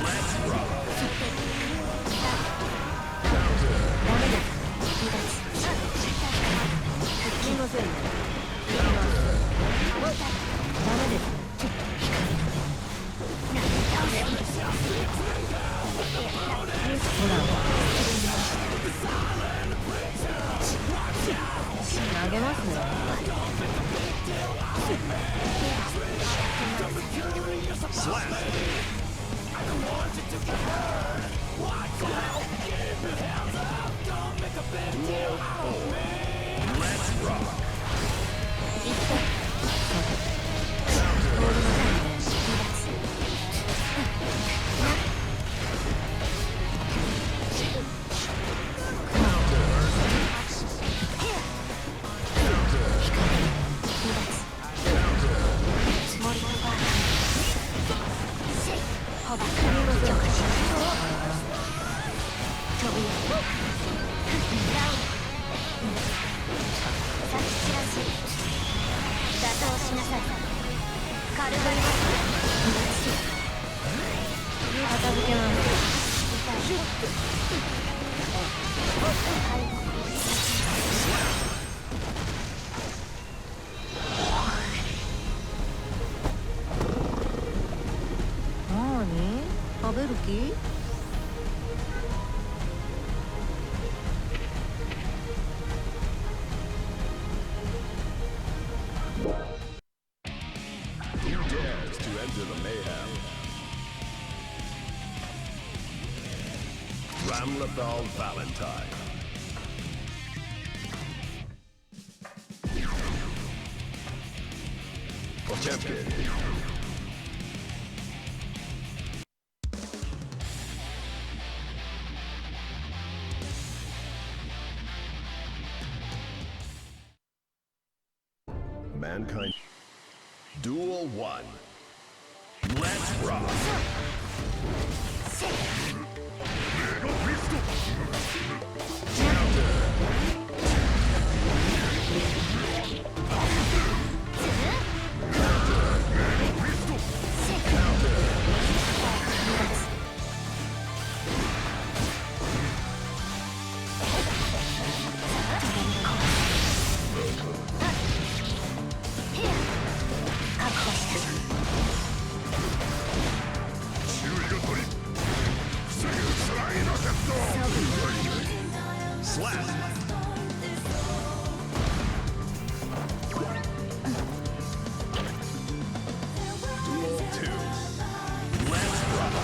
Let's rock. Slap. Duel 4. Let's rock. 食べる気？ Who dares to enter the mayhem? Ramlethal Valentine. Attempted. Mankind. Duel 1. Let's rock! Slap! Duel 2. Let's rock!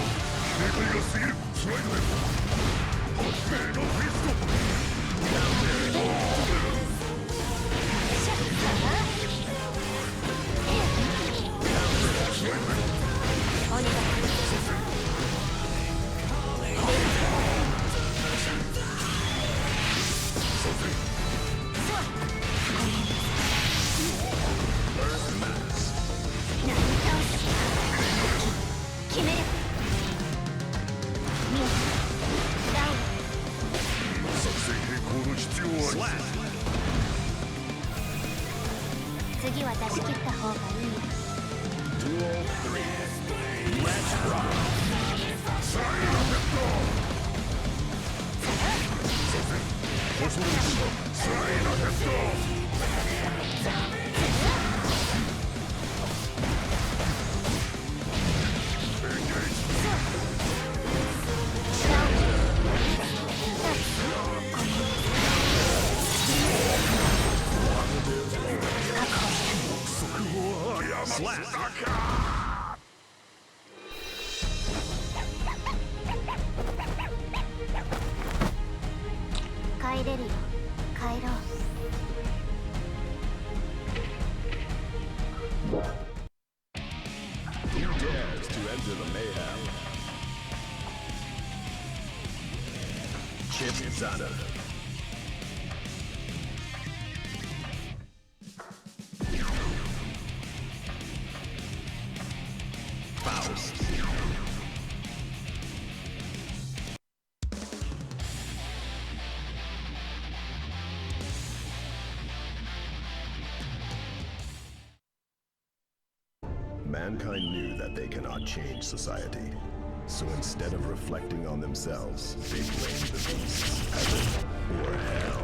First mass. Slap! 次は出し切った方がいい。 Duel 3. Let's rock! Slap! 帰れるよ。帰ろう。 Who dares to enter the mayhem? Chip Zana. Faust. Mankind knew that they cannot change society. So instead of reflecting on themselves, they blamed the beasts, heaven, or hell.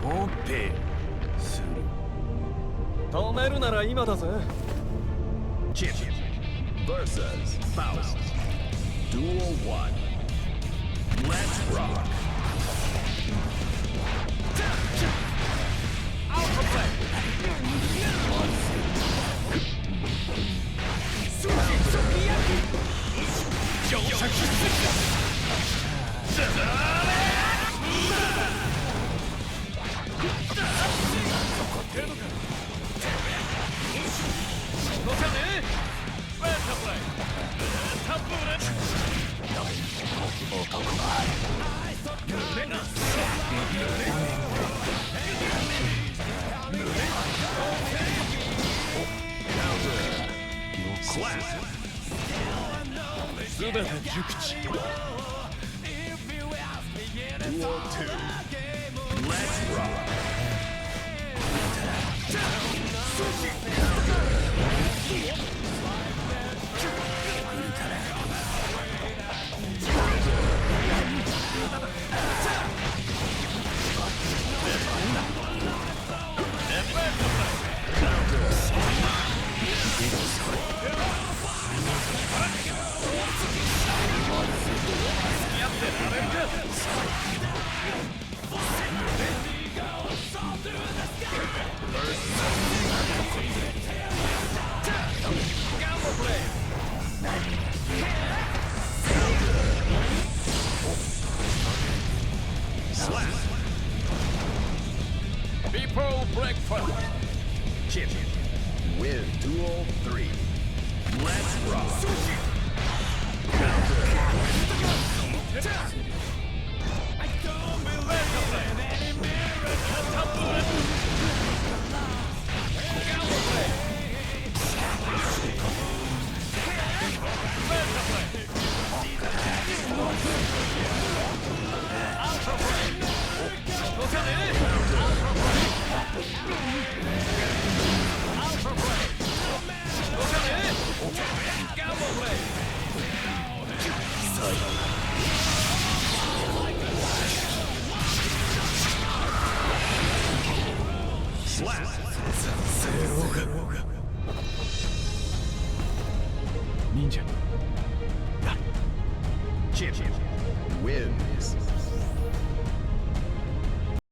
オペする。止めるなら今だぜ。 Chip versus Faust. Duel 1. Let's rock. Alpha play. 乗車必すべて熟知。 Duel 2. Let's rock. Before breakfast. Champion. Win duel 3. Let's rock. Ninja. Champion wins.